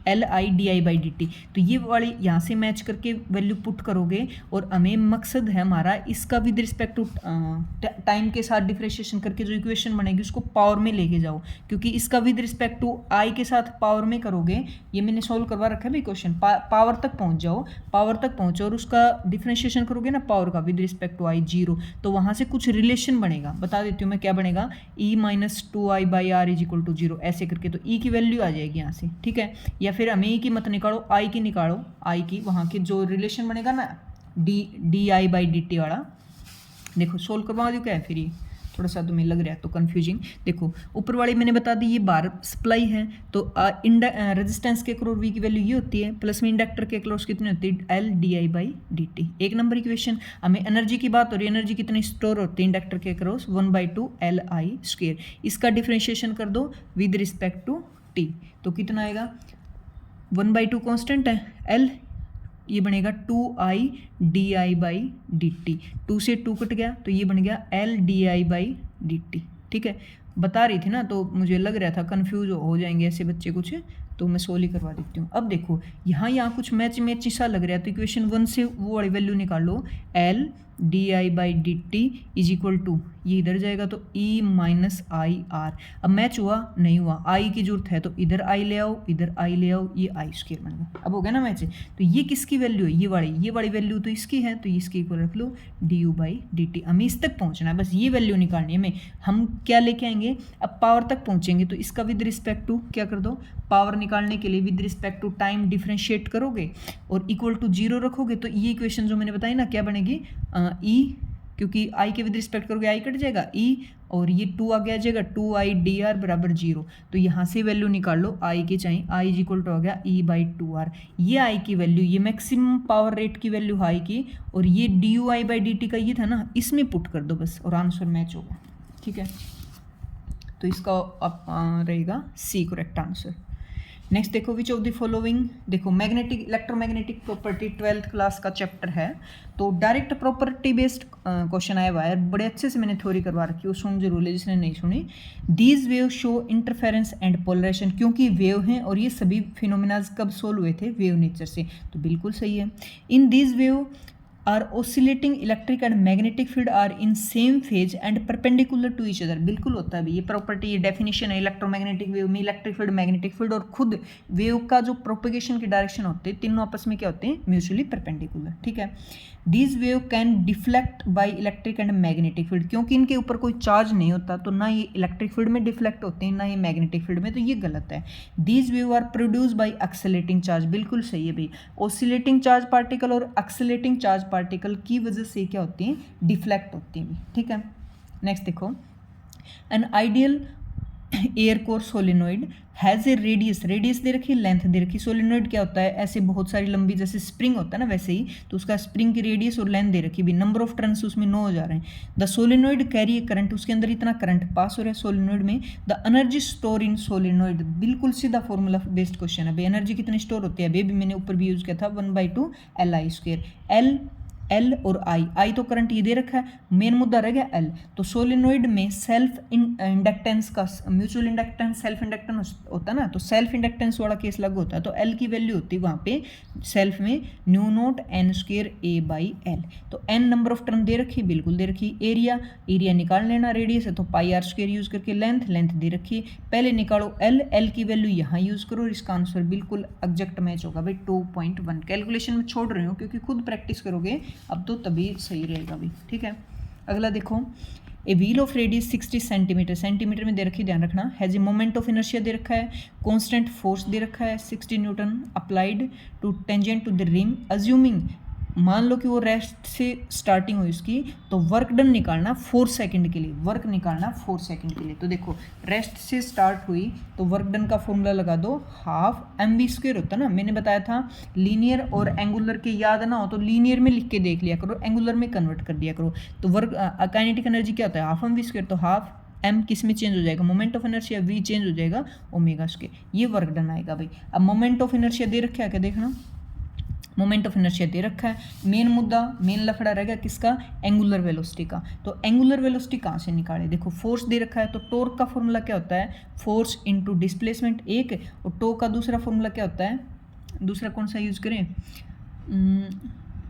LI/dt। तो ये वाली यहाँ से मैच करके वैल्यू पुट करोगे, और हमें मकसद है हमारा इसका विद रिस्पेक्ट टू टाइम के साथ डिफ्रेंशिएशन करके जो इक्वेशन बनेगी उसको पावर में लेके जाओ, क्योंकि इसका विद रिस्पेक्ट टू आई के साथ पावर में करोगे, ये मैंने सॉल्व करवा रखा है भाई क्वेश्चन, पावर तक पहुँच जाओ, पावर तक पहुँचो और उसका डिफ्रेंशिएशन करोगे ना पावर का विद रिस्पेक्ट टू आई 0, तो वहाँ से कुछ रिलेशन बनेगा, बता देती हूँ मैं क्या बनेगा, E-2I/R = 0 ऐसे करके, तो E की वैल्यू आ जाएगी यहाँ से, ठीक है। या फिर हमें ई की मत निकालो, आई की निकालो, आई की वहाँ के जो रिलेशन बनेगा ना DI/dt वाला, देखो सोल्व करवा दो क्या है, फिर ये थोड़ा सा तुम्हें लग रहा है तो कंफ्यूजिंग। देखो ऊपर वाली मैंने बता दी ये बार सप्लाई है, तो रेजिस्टेंस के अक्रॉस V की वैल्यू ये होती है, प्लस में इंडक्टर के अक्रॉस कितनी होती है, LdI/dt। एक नंबर इक्वेशन। हमें एनर्जी की बात हो रही है, एनर्जी कितनी स्टोर होती है इंडक्टर के अक्रॉस, 1/2 LI²। इसका डिफ्रेंशिएशन कर दो विद रिस्पेक्ट टू t, तो कितना आएगा, 1/2 कॉन्स्टेंट है, L ये बनेगा 2I/dI/dt, 2 से 2 कट गया तो ये बन गया LdI/dt, ठीक है। बता रही थी ना, तो मुझे लग रहा था कंफ्यूज हो जाएंगे ऐसे बच्चे कुछ, तो मैं सोल्व करवा देती हूँ। अब देखो यहाँ कुछ मैच सा लग रहा है, तो इक्वेशन 1 से वो वाली वैल्यू निकाल लो, LdI/dt = ये इधर जाएगा तो E-IR। अब मैच हुआ नहीं हुआ, आई की जरूरत है तो इधर आई ले आओ, इधर आई ले आओ, ये I² बन गया। अब हो गया ना मैच। तो ये किसकी वैल्यू है, ये वाली वैल्यू तो इसकी है, तो इसके इक्वल रख लो du/dt। हमें इस तक पहुंचना है, बस ये वैल्यू निकालनी है हमें। हम क्या लेके आएंगे, अब पावर तक पहुंचेंगे, तो इसका विद रिस्पेक्ट टू क्या कर दो, पावर निकालने के लिए with respect to time differentiate करोगे और इक्वल टू 0 रखोगे, तो ये इक्वेशन जो मैंने बताई ना क्या बनेगी, ई, क्योंकि आई के विद रिस्पेक्ट करोगे आई कट जाएगा, ई और ये 2 आ गया जाएगा, 2I/dr = 0। तो यहाँ से वैल्यू निकाल लो आई की, चाहिए आई = हो गया E/2R। ये आई की वैल्यू, ये मैक्सिमम पावर रेट की वैल्यू आई की, और ये du/dt का ये था ना, इसमें पुट कर दो बस, और आंसर मैच होगा, ठीक है। तो इसका रहेगा C करेक्ट आंसर। नेक्स्ट देखो, विच ऑफ द फॉलोइंग, देखो magnetic electromagnetic property 12th class का चैप्टर है, तो डायरेक्ट प्रॉपर्टी बेस्ड क्वेश्चन आया हुआ है, बड़े अच्छे से मैंने थ्योरी करवा रखी है, वो सुन जरूर ले जिसने नहीं सुनी। These wave show interference and polarization, क्योंकि वेव हैं और ये सभी फिनोमिनाज कब सोल्व हुए थे, वेव नेचर से, तो बिल्कुल सही है। In these wave are oscillating electric and magnetic field are in same phase and perpendicular to each other, बिल्कुल होता है ये प्रॉपर्टी, ये डेफिनेशन है इलेक्ट्रोमैग्नेटिक वेव में, इलेक्ट्रिक फील्ड, मैग्नेटिक फील्ड, और खुद वेव का जो प्रोपेगेशन की डायरेक्शन होते हैं तीनों आपस में क्या होते हैं, म्यूचुअली परपेंडिकुलर, ठीक है। These wave can deflect by electric and magnetic field, क्योंकि इनके ऊपर कोई चार्ज नहीं होता, तो ना ये इलेक्ट्रिक फील्ड में डिफ्लेक्ट होते हैं ना ही मैग्नेटिक फील्ड में, तो ये गलत है। These wave are produce by accelerating charge, बिल्कुल सही है भाई, ऑसिलेटिंग चार्ज पार्टिकल और एक्सेलेटिंग चार्ज पार्टिकल की वजह से क्या होती हैं, डिफ्लेक्ट होती हैं, ठीक है। नेक्स्ट देखो, an ideal air core solenoid has a radius दे रखी, लेंथ दे रखी। सोलेनोइड क्या होता है, ऐसे बहुत सारी लंबी, जैसे स्प्रिंग होता है ना वैसे ही, तो उसका स्प्रिंग की रेडियस और लेंथ दे रखी भी, नंबर ऑफ टर्न्स उसमें 9 हो जा रहे हैं। The solenoid carry A current, उसके अंदर इतना करंट पास हो रहा है सोलेनोइड में। The energy store in solenoid, बिल्कुल सीधा फॉर्मूला बेस्ड क्वेश्चन है भाई, एनर्जी कितनी स्टोर होती है, अभी भी मैंने ऊपर भी यूज़ किया था, 1/2 LI²। L और I तो करंट ये दे रखा है, मेन मुद्दा रह गया L। तो सोलेनोइड में सेल्फ इंडक्टेंस का, म्यूचुअल इंडक्टेंस सेल्फ इंडक्टेंस होता है ना, तो सेल्फ इंडक्टेंस वाला केस लागू होता है, तो L की वैल्यू होती है वहाँ पे सेल्फ में μ0n² A/L। तो n नंबर ऑफ टर्न दे रखी, बिल्कुल दे रखी। एरिया निकाल लेना, रेडियस है तो πr² यूज़ करके, लेंथ दे रखी, पहले निकालो L की वैल्यू यहाँ यूज़ करो, इसका आंसर बिल्कुल एग्जैक्ट मैच होगा भाई, 2.1। कैलकुलेशन में छोड़ रही हूँ क्योंकि खुद प्रैक्टिस करोगे अब तो तभी सही रहेगा भी, ठीक है। अगला देखो, a wheel of radius 60 centimetre में दे रखी, ध्यान रखना, has a moment of inertia दे रखा है, कांस्टेंट फोर्स दे रखा है 60 newton applied to tangent to the rim, assuming मान लो कि वो रेस्ट से स्टार्टिंग हुई उसकी, तो वर्क डन निकालना 4 सेकंड के लिए, वर्क निकालना 4 सेकंड के लिए। तो देखो रेस्ट से स्टार्ट हुई तो वर्क डन का फॉर्मूला लगा दो, हाफ एम वी स्क्वायर होता है ना, मैंने बताया था लीनियर और एंगुलर के याद ना हो तो लीनियर में लिख के देख लिया करो, एंगुलर में कन्वर्ट कर दिया करो। तो वर्क काइनेटिक एनर्जी क्या होता है, हाफ एम वी स्क्वायर, तो हाफ एम किस में चेंज हो जाएगा, moment of inertia, V change हो जाएगा ओमेगा स्क्वायर, ये वर्क डन आएगा भाई। अब मोमेंट ऑफ इनर्शिया दे रखा है क्या, देखना मोमेंट ऑफ इनर्शिया दे रखा है, मेन मुद्दा मेन लफड़ा रहेगा किसका, एंगुलर वेलोसिटी का। तो एंगुलर वेलोसिटी कहाँ से निकाले, देखो फोर्स दे रखा है तो टॉर्क का फॉर्मूला क्या होता है, फोर्स इनटू डिस्प्लेसमेंट एक, और टो का दूसरा फॉर्मूला क्या होता है, दूसरा कौन सा यूज करें,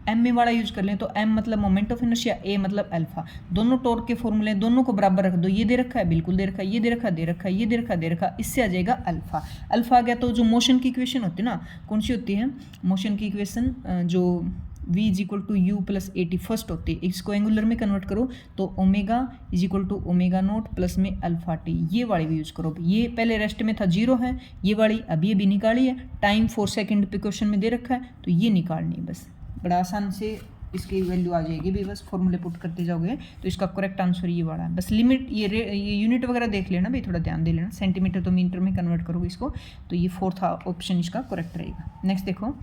एम में वाला यूज कर लें, तो एम मतलब मोमेंट ऑफ इनर्शिया, ए मतलब अल्फा, दोनों टॉर्क के फॉर्मूले दोनों को बराबर रख दो, ये दे रखा है बिल्कुल दे रखा है, ये दे रखा दे रखा है, ये दे रखा दे रखा, इससे आ जाएगा अल्फा। अल्फा आ गया तो जो मोशन की इक्वेशन होती है ना, कौन सी होती है मोशन की इक्वेशन, जो v is equal to U plus A T first होती है, इसको एंगुलर में कन्वर्ट करो तो omega is equal to omega naught plus में अल्फा टी, ये वाली भी यूज करो। ये पहले रेस्ट में था 0 है, ये वाली अभी अभी निकाली है, टाइम 4 सेकेंड पे क्वेश्चन में दे रखा है, तो ये निकालनी है बस, बड़ा आसान से इसकी वैल्यू आ जाएगी भी, बस फॉर्मूले पुट करते जाओगे तो इसका करेक्ट आंसर ये वाला है। बस लिमिट ये यूनिट वगैरह देख लेना भाई, थोड़ा ध्यान दे लेना, सेंटीमीटर तो मीटर में कन्वर्ट करोगे इसको, तो ये 4th ऑप्शन इसका करेक्ट रहेगा। नेक्स्ट देखो,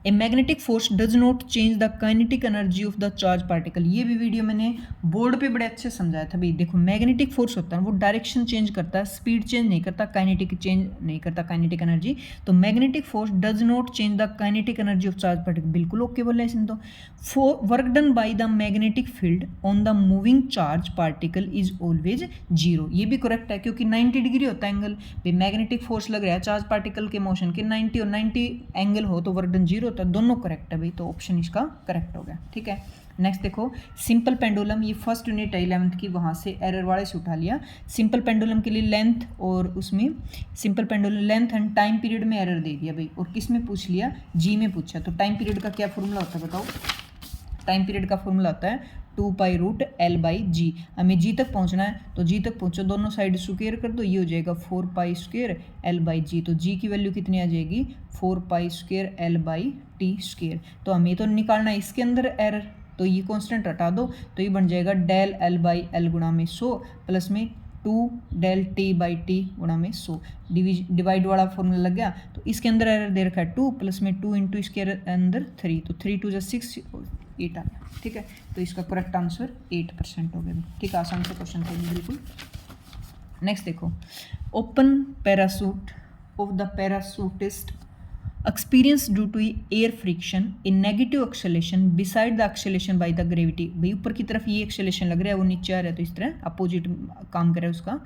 a magnetic force does not change the kinetic energy of the charge particle, ये भी वीडियो मैंने बोर्ड पे बड़े अच्छे समझाया था भाई। देखो मैग्नेटिक फोर्स होता है वो डायरेक्शन चेंज करता है, स्पीड चेंज नहीं करता, काइनेटिक चेंज नहीं करता काइनेटिक एनर्जी। तो magnetic force does not change the kinetic energy of charge particle, बिल्कुल ओके बोला है इसमें। तो work done by the magnetic field on the moving charge particle is always 0, ये भी करेक्ट है क्योंकि 90 डिग्री होता है एंगल भाई, मैग्नेटिक फोर्स लग रहा है चार्ज पार्टिकल के मोशन के 90 और 90 एंगल हो तो वर्क डन 0 होता है, दोनों करेक्ट है भाई, तो ऑप्शन इसका करेक्ट हो गया। ठीक है, नेक्स्ट देखो सिंपल पेंडुलम, ये फर्स्ट यूनिट है 11th की, वहाँ से एरर वाले से उठा लिया। सिंपल पेंडुलम के लिए लेंथ और उसमें simple pendulum length and time period में एरर दे दिया भाई, और किस में पूछ लिया, जी में पूछा। तो टाइम पीरियड का क्या फॉर्मूला होता है बताओ, टाइम पीरियड का फॉर्मूला होता है 2π√L/G, हमें जी तक पहुंचना है तो जी तक पहुंचो, दोनों साइड स्क्वायर कर दो, ये हो जाएगा 4π²L/G, तो जी की वैल्यू कितनी आ जाएगी 4π²L/T²। तो हमें तो निकालना है इसके अंदर एरर, तो ये कांस्टेंट हटा दो तो ये बन जाएगा डेल L/L गुणा में 100 प्लस में 2 डेल T/T गुणा में 100, डिवाइड वाला फॉर्मूला लग गया। तो इसके अंदर एरर दे रखा है 2 प्लस में 2 इंटू इसके अंदर 3, तो 3 2 6 8 आ गया। ठीक है, तो इसका करेक्ट आंसर 8% हो गया। ठीक है, आसान से क्वेश्चन था बिल्कुल। नेक्स्ट देखो, open parachute of the parachutist experience due to air friction in negative acceleration beside the acceleration by the gravity, भाई ऊपर की तरफ ये एक्सेलेरेशन लग रहा है, वो नीचे आ रहा है, तो इस तरह अपोजिट काम करे उसका,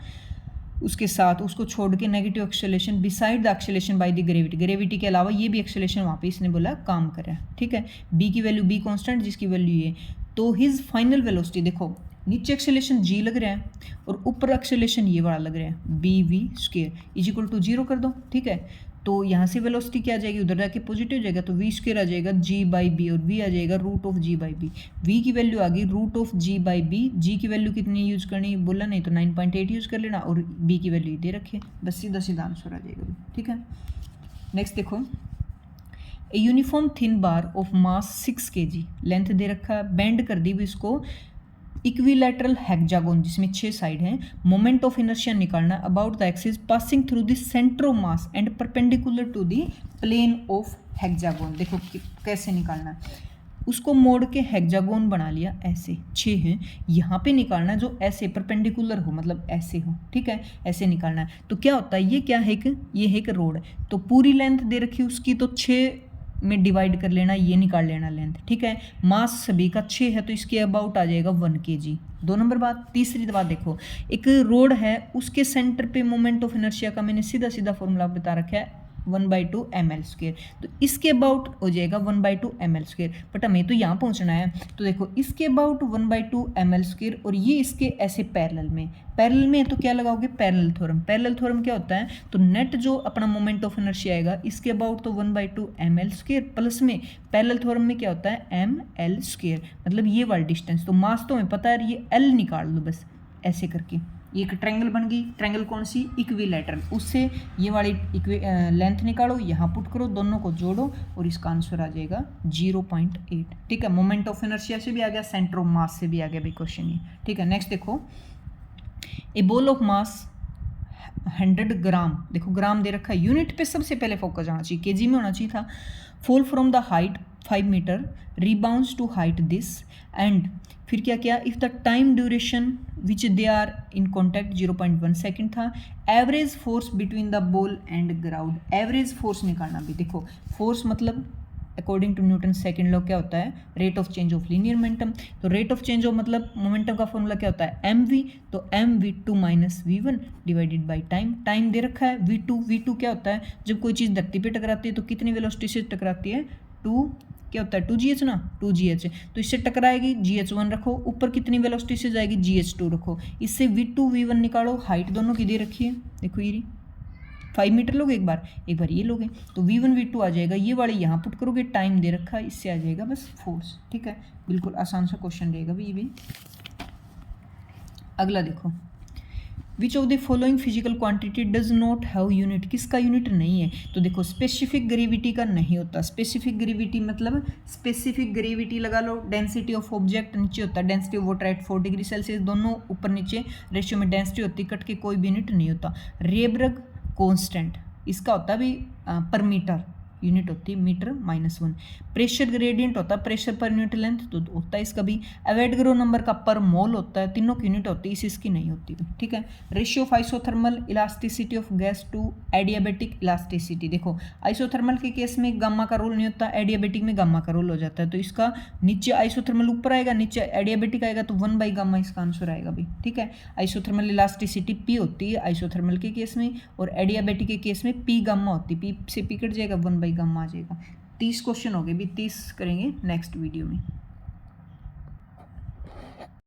उसके साथ उसको छोड़ के negative acceleration beside the acceleration by the gravity, gravity के अलावा ये भी एक्सेलेरेशन वहाँ पे इसने बोला काम करे। ठीक है, बी की वैल्यू बी कांस्टेंट जिसकी वैल्यू ये, तो हिज फाइनल वेलोसिटी देखो नीचे एक्सेलेरेशन जी लग रहा है और ऊपर एक्सेलेरेशन ये वाला लग रहा है bv² इज इक्वल टू 0 कर दो। ठीक है, तो यहाँ से वेलोसिटी क्या आ जाएगी, उधर जाके पॉजिटिव हो जाएगा, तो v² आ जाएगा g/b और v आ जाएगा √g/b, v की वैल्यू आ गई √g/b, g की वैल्यू कितनी यूज करनी बोला नहीं तो 9.8 यूज कर लेना, और b की वैल्यू दे रखी है, बस सीधा सीधा आंसर आ जाएगा। ठीक है, नेक्स्ट देखो, a uniform thin bar of mass 6 kg, length दे रखा है, बेंड कर दी भी इसको इक्विलैटरल हेक्सागोन जिसमें 6 साइड हैं, मोमेंट ऑफ इनर्शिया निकालना about the axis passing through the centre of mass and perpendicular to the plane of hexagon. देखो कैसे निकालना है, उसको मोड़ के हेक्सागोन बना लिया, ऐसे 6 हैं, यहाँ पे निकालना जो ऐसे परपेंडिकुलर हो, मतलब ऐसे हो। ठीक है, ऐसे निकालना है। तो क्या होता है, ये क्या है, ये है एक रोड, तो पूरी लेंथ दे रखी उसकी, तो 6 में डिवाइड कर लेना, ये निकाल लेना लेंथ। ठीक है, मास सभी का 6 है तो इसके अबाउट आ जाएगा 1 kg। 2 नंबर बात। तीसरी बात देखो, एक रोड है उसके सेंटर पे मोमेंट ऑफ इनर्शिया का मैंने सीधा सीधा फॉर्मूला बता रखा है 1/2 ml², तो इसके अबाउट हो जाएगा 1/2 ml², बट हमें तो यहाँ पहुँचना है, तो देखो इसके अबाउट 1/2 ml² और ये इसके ऐसे पैरेलल में है, तो क्या लगाओगे पैरेलल थ्योरम। पैरेलल थ्योरम क्या होता है, तो नेट जो अपना मोमेंट ऑफ इनर्शिया आएगा इसके अबाउट तो 1/2 ml² प्लस में पैरेलल थ्योरम में क्या होता है ml², मतलब ये वाली डिस्टेंस, तो मास तो हमें पता है, ये l निकाल दो बस ऐसे करके। ये एक ट्रायंगल बन गई, ट्रायंगल कौन सी, इक्विलैटरल, उससे ये वाली लेंथ निकालो, यहाँ पुट करो, दोनों को जोड़ो और इसका आंसर आ जाएगा 0.8। ठीक है, मोमेंट ऑफ इनर्शिया से भी आ गया, सेंटर ऑफ मास से भी आ गया भाई क्वेश्चन ये। ठीक है, नेक्स्ट देखो, ए बॉल ऑफ मास 100 ग्राम, देखो ग्राम दे रखा है, यूनिट पे सबसे पहले फोकस आना चाहिए, केजी में होना चाहिए था, fall from the height 5 metre, rebounds to height this, and फिर क्या किया, if the time duration which they are in contact 0.1 second था, average force between the ball and ground, average force निकालना भी, देखो फोर्स मतलब according to Newton second law क्या होता है, rate of change of linear momentum, तो रेट ऑफ चेंज ऑफ मतलब मोमेंटम का फॉर्मूला क्या होता है, mv, तो mv2 minus v1 divided by time, time दे रखा है v2 क्या होता है, जब कोई चीज़ धरती पे टकराती है तो कितनी वेलोसिटी से टकराती है, 2 क्या होता है 2gh ना, 2gh, तो इससे टकराएगी gh1 रखो, ऊपर कितनी वेलोसिटी से जाएगी gh2 रखो, इससे v2 v1 निकालो, हाइट दोनों की दे रखी है, देखो ये 5 मीटर लोगे, एक बार ये लोगे, तो v1 v2 आ जाएगा, ये वाले यहाँ पुट करोगे, टाइम दे रखा है, इससे आ जाएगा बस फोर्स। ठीक है, बिल्कुल आसान सा क्वेश्चन रहेगा भाई ये भी। अगला देखो, विच of the following physical quantity does not have unit, किसका यूनिट नहीं है, तो देखो स्पेसिफिक ग्रेविटी का नहीं होता, स्पेसिफिक ग्रेविटी मतलब स्पेसिफिक ग्रेविटी लगा लो, डेंसिटी ऑफ ऑब्जेक्ट नीचे होता है, density of water at 4 degree Celsius, दोनों ऊपर नीचे रेशियो में डेंसिटी होती है, कट के कोई भी यूनिट नहीं होता। रेबर्ग कांस्टेंट इसका होता है भी पर मीटर, यूनिट होती है मीटर -1। प्रेशर ग्रेडियंट होता है प्रेशर पर यूनिट लेंथ, तो होता है इसका भी। एवोगाड्रो नंबर का पर मोल होता है, तीनों की यूनिट होती है, इसकी नहीं होती। ठीक है, ratio of isothermal elasticity of gas to adiabatic elasticity, देखो आइसोथर्मल के केस में गामा का रोल नहीं होता, एडियाबेटिक में गामा का रोल हो जाता है, तो इसका नीचे आइसोथर्मल ऊपर आएगा, नीचे एडियाबेटिक आएगा, तो 1/गामा इसका आंसर आएगा भाई। ठीक है, आइसोथर्मल इलास्टिसिटी पी होती है आइसोथर्मल के केस में, और एडियाबेटिक के केस में पी गामा होती है, पी से पी कट जाएगा, 1/गामा आ जाएगा। 30 क्वेश्चन हो गए भी, 30 करेंगे नेक्स्ट वीडियो में।